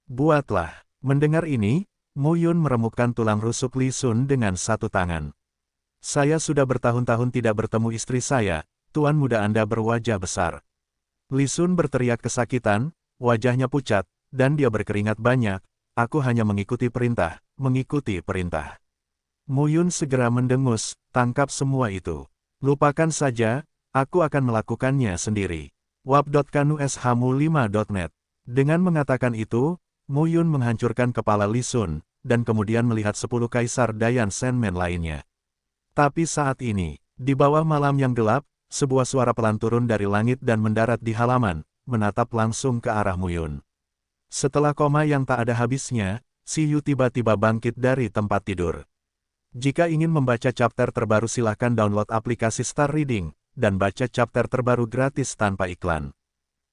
Buatlah. Mendengar ini, Muyun meremukkan tulang rusuk Li Sun dengan satu tangan. Saya sudah bertahun-tahun tidak bertemu istri saya, Tuan Muda Anda berwajah besar. Li Sun berteriak kesakitan, wajahnya pucat, dan dia berkeringat banyak, aku hanya mengikuti perintah, mengikuti perintah. Muyun segera mendengus, tangkap semua itu. Lupakan saja, aku akan melakukannya sendiri. wap.kanu.shamu5.net. Dengan mengatakan itu, Muyun menghancurkan kepala Li Sun, dan kemudian melihat 10 kaisar Dayan Senmen lainnya. Tapi saat ini, di bawah malam yang gelap, sebuah suara pelan turun dari langit dan mendarat di halaman, menatap langsung ke arah Muyun. Setelah koma yang tak ada habisnya, Si Yu tiba-tiba bangkit dari tempat tidur. Jika ingin membaca chapter terbaru silahkan download aplikasi Star Reading, dan baca chapter terbaru gratis tanpa iklan.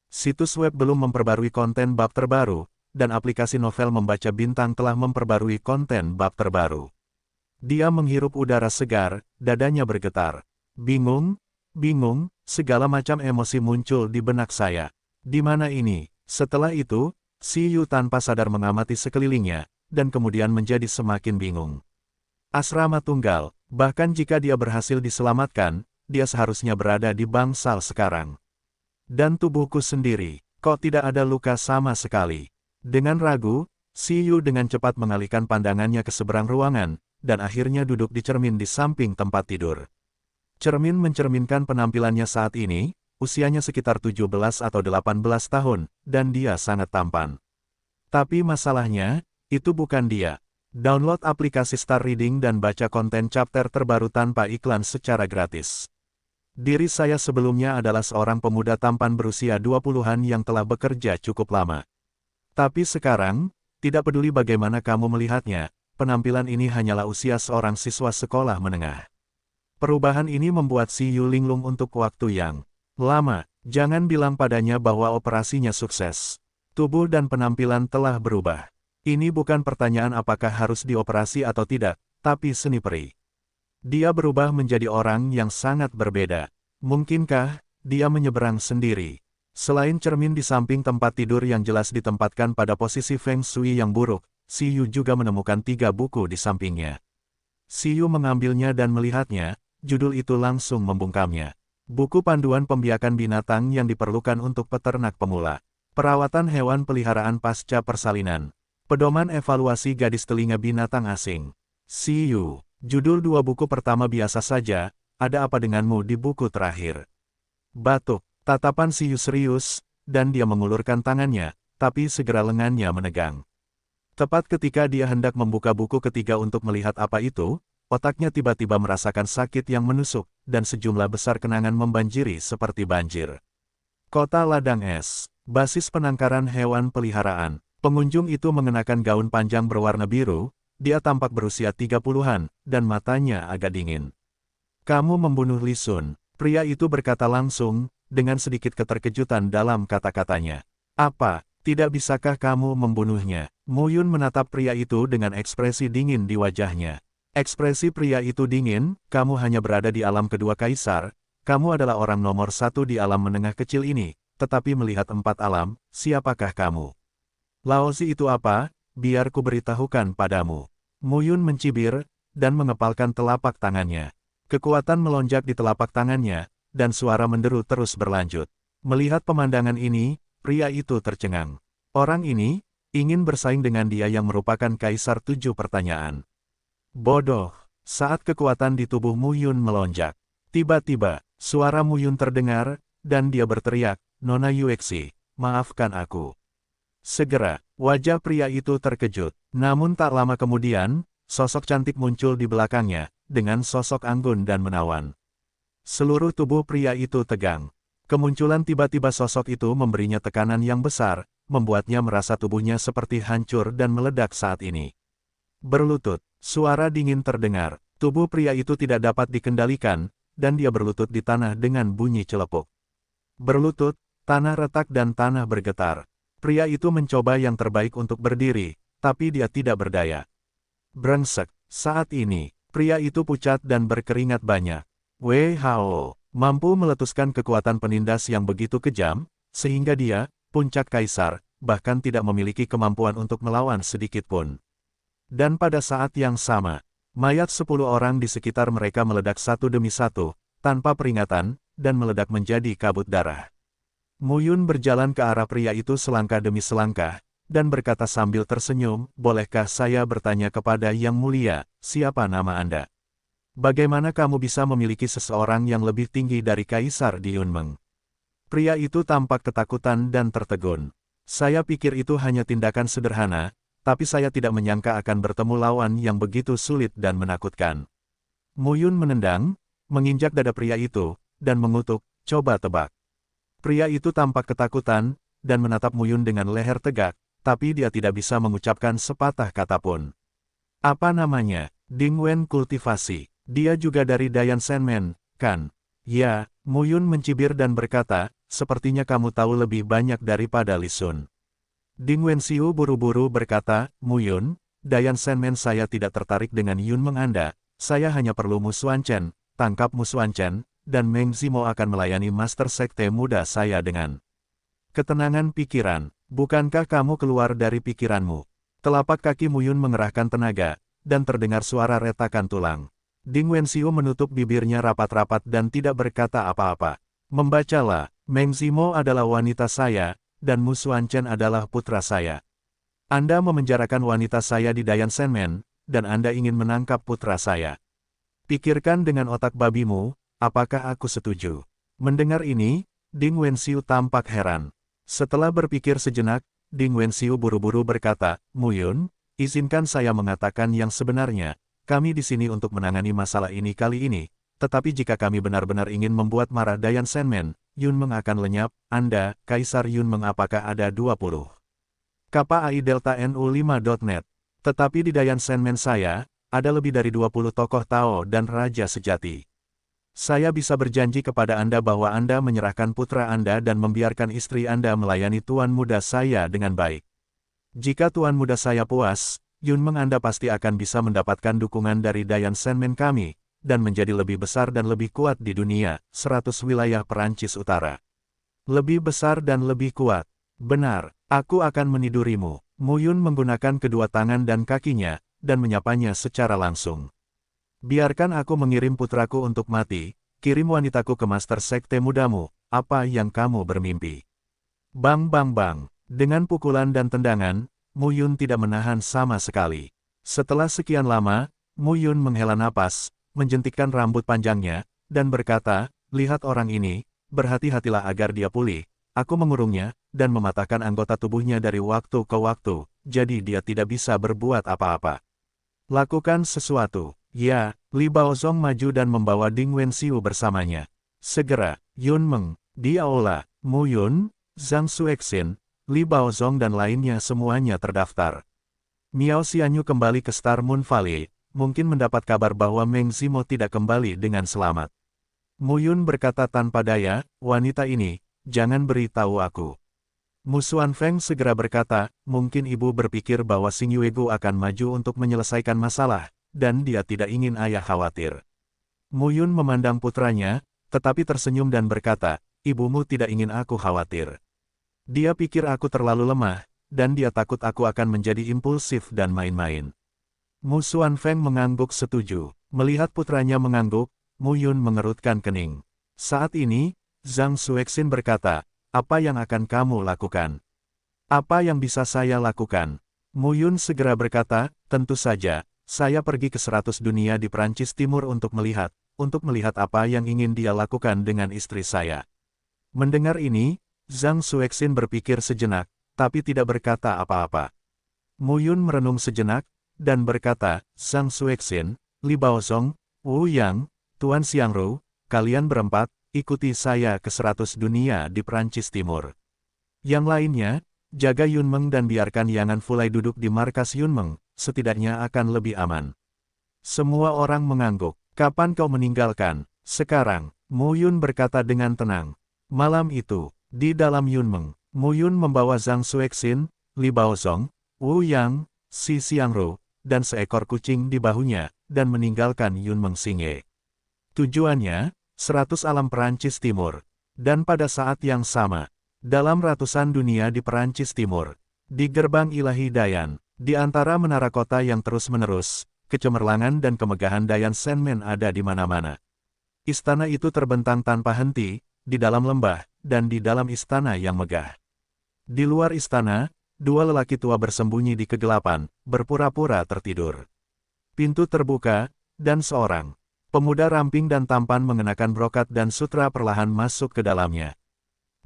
Situs web belum memperbarui konten bab terbaru, dan aplikasi novel membaca bintang telah memperbarui konten bab terbaru. Dia menghirup udara segar, dadanya bergetar. Bingung, segala macam emosi muncul di benak saya. Di mana ini? Setelah itu, Si Yu tanpa sadar mengamati sekelilingnya, dan kemudian menjadi semakin bingung. Asrama tunggal, bahkan jika dia berhasil diselamatkan, dia seharusnya berada di bangsal sekarang. Dan tubuhku sendiri, kok tidak ada luka sama sekali. Dengan ragu, Si Yu dengan cepat mengalihkan pandangannya ke seberang ruangan, dan akhirnya duduk di cermin di samping tempat tidur. Cermin mencerminkan penampilannya saat ini, usianya sekitar 17 atau 18 tahun, dan dia sangat tampan. Tapi masalahnya, itu bukan dia. Download aplikasi Star Reading dan baca konten chapter terbaru tanpa iklan secara gratis. Diri saya sebelumnya adalah seorang pemuda tampan berusia 20-an yang telah bekerja cukup lama. Tapi sekarang, tidak peduli bagaimana kamu melihatnya, penampilan ini hanyalah usia seorang siswa sekolah menengah. Perubahan ini membuat Si Yu linglung untuk waktu yang lama. Jangan bilang padanya bahwa operasinya sukses. Tubuh dan penampilan telah berubah. Ini bukan pertanyaan apakah harus dioperasi atau tidak, tapi seni peri. Dia berubah menjadi orang yang sangat berbeda. Mungkinkah dia menyeberang sendiri? Selain cermin di samping tempat tidur yang jelas ditempatkan pada posisi Feng Shui yang buruk, Si Yu juga menemukan 3 buku di sampingnya. Si Yu mengambilnya dan melihatnya, judul itu langsung membungkamnya. Buku panduan pembiakan binatang yang diperlukan untuk peternak pemula. Perawatan hewan peliharaan pasca persalinan. Pedoman evaluasi gadis telinga binatang asing. Si Yu, judul 2 buku pertama biasa saja, ada apa denganmu di buku terakhir? Batuk, tatapan Si Yu serius, dan dia mengulurkan tangannya, tapi segera lengannya menegang. Tepat ketika dia hendak membuka buku ketiga untuk melihat apa itu, otaknya tiba-tiba merasakan sakit yang menusuk, dan sejumlah besar kenangan membanjiri seperti banjir. Kota Ladang Es, basis penangkaran hewan peliharaan. Pengunjung itu mengenakan gaun panjang berwarna biru, dia tampak berusia 30-an, dan matanya agak dingin. Kamu membunuh Li Sun, pria itu berkata langsung, dengan sedikit keterkejutan dalam kata-katanya. Apa, tidak bisakah kamu membunuhnya? Muyun menatap pria itu dengan ekspresi dingin di wajahnya. Ekspresi pria itu dingin, kamu hanya berada di alam kedua kaisar, kamu adalah orang nomor 1 di alam menengah kecil ini, tetapi melihat 4 alam, siapakah kamu? Laozi itu apa? Biar ku beritahukan padamu. Muyun mencibir, dan mengepalkan telapak tangannya. Kekuatan melonjak di telapak tangannya, dan suara menderu terus berlanjut. Melihat pemandangan ini, pria itu tercengang. Orang ini, ingin bersaing dengan dia yang merupakan kaisar 7 pertanyaan. Bodoh, saat kekuatan di tubuh Muyun melonjak. Tiba-tiba, suara Muyun terdengar, dan dia berteriak, Nona Yuexi, maafkan aku. Segera, wajah pria itu terkejut. Namun tak lama kemudian, sosok cantik muncul di belakangnya, dengan sosok anggun dan menawan. Seluruh tubuh pria itu tegang. Kemunculan tiba-tiba sosok itu memberinya tekanan yang besar, membuatnya merasa tubuhnya seperti hancur dan meledak saat ini. Berlutut, suara dingin terdengar. Tubuh pria itu tidak dapat dikendalikan, dan dia berlutut di tanah dengan bunyi celepuk. Berlutut, tanah retak dan tanah bergetar. Pria itu mencoba yang terbaik untuk berdiri, tapi dia tidak berdaya. Brengsek, saat ini, pria itu pucat dan berkeringat banyak. Wei Hao, mampu meletuskan kekuatan penindas yang begitu kejam, sehingga dia, puncak kaisar, bahkan tidak memiliki kemampuan untuk melawan sedikit pun. Dan pada saat yang sama, mayat 10 orang di sekitar mereka meledak satu demi satu, tanpa peringatan, dan meledak menjadi kabut darah. Muyun berjalan ke arah pria itu selangkah demi selangkah, dan berkata sambil tersenyum, bolehkah saya bertanya kepada Yang Mulia, siapa nama Anda? Bagaimana kamu bisa memiliki seseorang yang lebih tinggi dari Kaisar di Yunmeng? Pria itu tampak ketakutan dan tertegun. Saya pikir itu hanya tindakan sederhana, tapi saya tidak menyangka akan bertemu lawan yang begitu sulit dan menakutkan. Muyun menendang, menginjak dada pria itu, dan mengutuk, coba tebak. Pria itu tampak ketakutan, dan menatap Mu Yun dengan leher tegak, tapi dia tidak bisa mengucapkan sepatah kata pun. Apa namanya? Ding Wen kultivasi. Dia juga dari Dayan Sandman, kan? Ya, Mu Yun mencibir dan berkata, sepertinya kamu tahu lebih banyak daripada Li Sun. Ding Wenxiu buru-buru berkata, Mu Yun, Dayan Sandman saya tidak tertarik dengan Yun Meng Anda, saya hanya perlu Mu Xuanchen, tangkap Mu Xuanchen, dan Meng Zimo akan melayani Master Sekte Muda saya dengan ketenangan pikiran. Bukankah kamu keluar dari pikiranmu? Telapak kaki Mu Yun mengerahkan tenaga, dan terdengar suara retakan tulang. Ding Wenxiu menutup bibirnya rapat-rapat dan tidak berkata apa-apa. Membacalah, Meng Zimo adalah wanita saya, dan Mu Xuanchen adalah putra saya. Anda memenjarakan wanita saya di Dayan Sandman, dan Anda ingin menangkap putra saya. Pikirkan dengan otak babimu, apakah aku setuju? Mendengar ini, Ding Wenxiu tampak heran. Setelah berpikir sejenak, Ding Wenxiu buru-buru berkata, Mu Yun, izinkan saya mengatakan yang sebenarnya, kami di sini untuk menangani masalah ini kali ini, tetapi jika kami benar-benar ingin membuat marah Dayan Sandman, Yun Meng akan lenyap. Anda, Kaisar Yun Meng, apakah ada 20 KPI Delta NU5.net. Tetapi di Dayan Sandman saya, ada lebih dari 20 tokoh Tao dan Raja Sejati. Saya bisa berjanji kepada Anda bahwa Anda menyerahkan putra Anda dan membiarkan istri Anda melayani Tuan Muda saya dengan baik. Jika Tuan Muda saya puas, Yun Meng Anda pasti akan bisa mendapatkan dukungan dari Dayan Sandman kami, dan menjadi lebih besar dan lebih kuat di dunia, 100 wilayah Perancis Utara. Lebih besar dan lebih kuat. Benar, aku akan menidurimu. Mu Yun menggunakan kedua tangan dan kakinya, dan menyapanya secara langsung. Biarkan aku mengirim putraku untuk mati, kirim wanitaku ke Master Sekte Mudamu, apa yang kamu bermimpi. Bang bang bang, dengan pukulan dan tendangan, Mu Yun tidak menahan sama sekali. Setelah sekian lama, Mu Yun menghela napas, menjentikkan rambut panjangnya, dan berkata, lihat orang ini, berhati-hatilah agar dia pulih, aku mengurungnya, dan mematahkan anggota tubuhnya dari waktu ke waktu, jadi dia tidak bisa berbuat apa-apa. Lakukan sesuatu. Ya, Li Baozong maju dan membawa Ding Wenxiu bersamanya. Segera, Yun Meng, di aula, Mu Yun, Zhang Xuexin, Li Baozong dan lainnya semuanya terdaftar. Miao Xianyu kembali ke Star Moon Valley, mungkin mendapat kabar bahwa Meng Zimo tidak kembali dengan selamat. Mu Yun berkata tanpa daya, wanita ini, jangan beritahu aku. Mu Xuanfeng segera berkata, mungkin ibu berpikir bahwa Xing Yuegu akan maju untuk menyelesaikan masalah, dan dia tidak ingin ayah khawatir. Mu Yun memandang putranya, tetapi tersenyum dan berkata, ibumu tidak ingin aku khawatir. Dia pikir aku terlalu lemah, dan dia takut aku akan menjadi impulsif dan main-main. Mu Xuanfeng mengangguk setuju. Melihat putranya mengangguk, Mu Yun mengerutkan kening. Saat ini, Zhang Xuexin berkata, apa yang akan kamu lakukan? Apa yang bisa saya lakukan? Mu Yun segera berkata, tentu saja, saya pergi ke 100 dunia di Perancis Timur untuk melihat apa yang ingin dia lakukan dengan istri saya. Mendengar ini, Zhang Xuexin berpikir sejenak, tapi tidak berkata apa-apa. Mu Yun merenung sejenak, dan berkata, Zhang Xuexin, Li Baozong, Wu Yang, Tuan Xiangru, kalian berempat, ikuti saya ke 100 dunia di Perancis Timur. Yang lainnya, jaga Yun Meng dan biarkan Yangan Fulai duduk di markas Yun Meng, setidaknya akan lebih aman. Semua orang mengangguk. Kapan kau meninggalkan? Sekarang, Mu Yun berkata dengan tenang. Malam itu, di dalam Yun Meng, Mu Yun membawa Zhang Xuexin, Li Baozong, Wu Yang, Xi Xiangru, dan seekor kucing di bahunya, dan meninggalkan Yun Meng Xingye. Tujuannya, 100 alam Perancis Timur. Dan pada saat yang sama, dalam ratusan dunia di Perancis Timur, di gerbang ilahi Dayan, di antara menara kota yang terus-menerus, kecemerlangan dan kemegahan Dayan Sandman ada di mana-mana. Istana itu terbentang tanpa henti, di dalam lembah, dan di dalam istana yang megah. Di luar istana, dua lelaki tua bersembunyi di kegelapan, berpura-pura tertidur. Pintu terbuka, dan seorang pemuda ramping dan tampan mengenakan brokat dan sutra perlahan masuk ke dalamnya.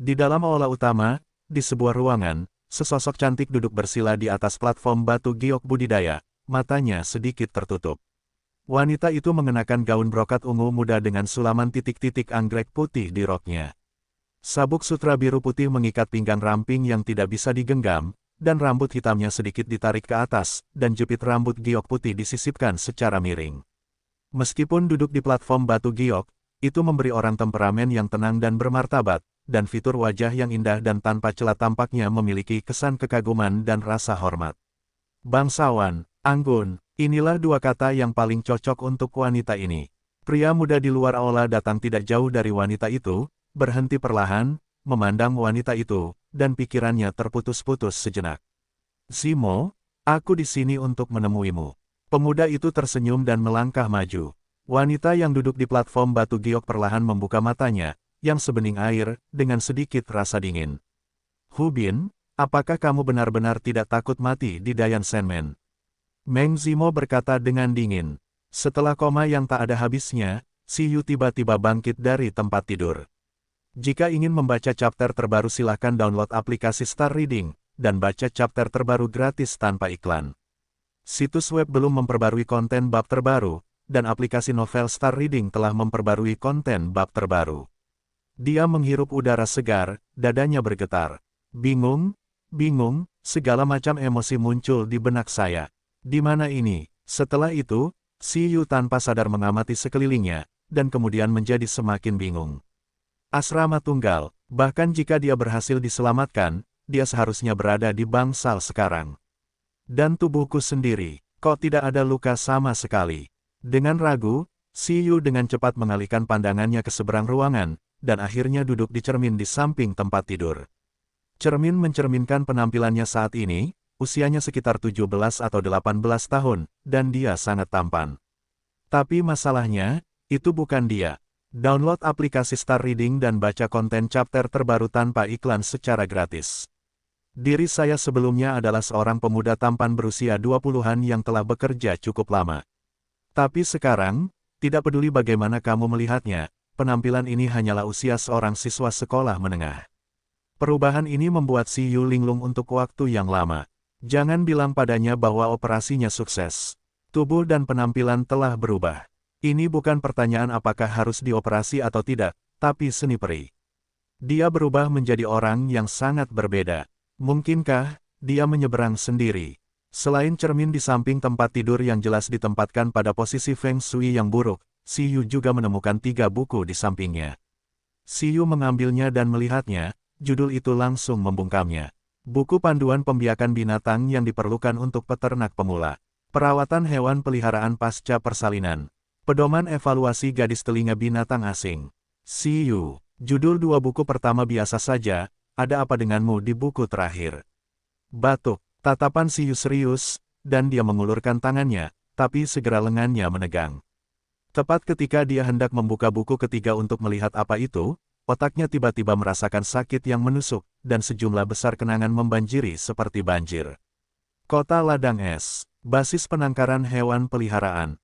Di dalam aula utama, di sebuah ruangan, sesosok cantik duduk bersila di atas platform batu giok budidaya, matanya sedikit tertutup. Wanita itu mengenakan gaun brokat ungu muda dengan sulaman titik-titik anggrek putih di roknya. Sabuk sutra biru putih mengikat pinggang ramping yang tidak bisa digenggam, dan rambut hitamnya sedikit ditarik ke atas, dan jepit rambut giok putih disisipkan secara miring. Meskipun duduk di platform batu giok, itu memberi orang temperamen yang tenang dan bermartabat, dan fitur wajah yang indah dan tanpa celah tampaknya memiliki kesan kekaguman dan rasa hormat. Bangsawan, anggun, inilah dua kata yang paling cocok untuk wanita ini. Pria muda di luar aula datang tidak jauh dari wanita itu, berhenti perlahan, memandang wanita itu, dan pikirannya terputus-putus sejenak. Zimo, aku di sini untuk menemuimu. Pemuda itu tersenyum dan melangkah maju. Wanita yang duduk di platform batu giok perlahan membuka matanya, yang sebening air, dengan sedikit rasa dingin. Hubin, apakah kamu benar-benar tidak takut mati di Dayan Senmen? Meng Zimo berkata dengan dingin. Setelah koma yang tak ada habisnya, Si Yu tiba-tiba bangkit dari tempat tidur. Jika ingin membaca chapter terbaru silahkan download aplikasi Star Reading, dan baca chapter terbaru gratis tanpa iklan. Situs web belum memperbarui konten bab terbaru, dan aplikasi novel Star Reading telah memperbarui konten bab terbaru. Dia menghirup udara segar, dadanya bergetar. Bingung, segala macam emosi muncul di benak saya. Di mana ini? Setelah itu, Si Yu tanpa sadar mengamati sekelilingnya, dan kemudian menjadi semakin bingung. Asrama tunggal, bahkan jika dia berhasil diselamatkan, dia seharusnya berada di bangsal sekarang. Dan tubuhku sendiri, kok tidak ada luka sama sekali? Dengan ragu, Si Yu dengan cepat mengalihkan pandangannya ke seberang ruangan, dan akhirnya duduk di cermin di samping tempat tidur. Cermin mencerminkan penampilannya saat ini, usianya sekitar 17 atau 18 tahun, dan dia sangat tampan. Tapi masalahnya, itu bukan dia. Download aplikasi Star Reading dan baca konten chapter terbaru tanpa iklan secara gratis. Diri saya sebelumnya adalah seorang pemuda tampan berusia 20-an yang telah bekerja cukup lama. Tapi sekarang, tidak peduli bagaimana kamu melihatnya, penampilan ini hanyalah usia seorang siswa sekolah menengah. Perubahan ini membuat Si Yu linglung untuk waktu yang lama. Jangan bilang padanya bahwa operasinya sukses. Tubuh dan penampilan telah berubah. Ini bukan pertanyaan apakah harus dioperasi atau tidak, tapi seni peri. Dia berubah menjadi orang yang sangat berbeda. Mungkinkah dia menyeberang sendiri? Selain cermin di samping tempat tidur yang jelas ditempatkan pada posisi Feng Shui yang buruk, Si Yu juga menemukan 3 buku di sampingnya. Si Yu mengambilnya dan melihatnya, judul itu langsung membungkamnya. Buku panduan pembiakan binatang yang diperlukan untuk peternak pemula. Perawatan hewan peliharaan pasca persalinan. Pedoman evaluasi gadis telinga binatang asing. Si Yu, judul 2 buku pertama biasa saja, ada apa denganmu di buku terakhir? Batuk, tatapan Si Yu serius, dan dia mengulurkan tangannya, tapi segera lengannya menegang. Tepat ketika dia hendak membuka buku ketiga untuk melihat apa itu, otaknya tiba-tiba merasakan sakit yang menusuk, dan sejumlah besar kenangan membanjiri seperti banjir. Kota Ladang Es, basis penangkaran hewan peliharaan.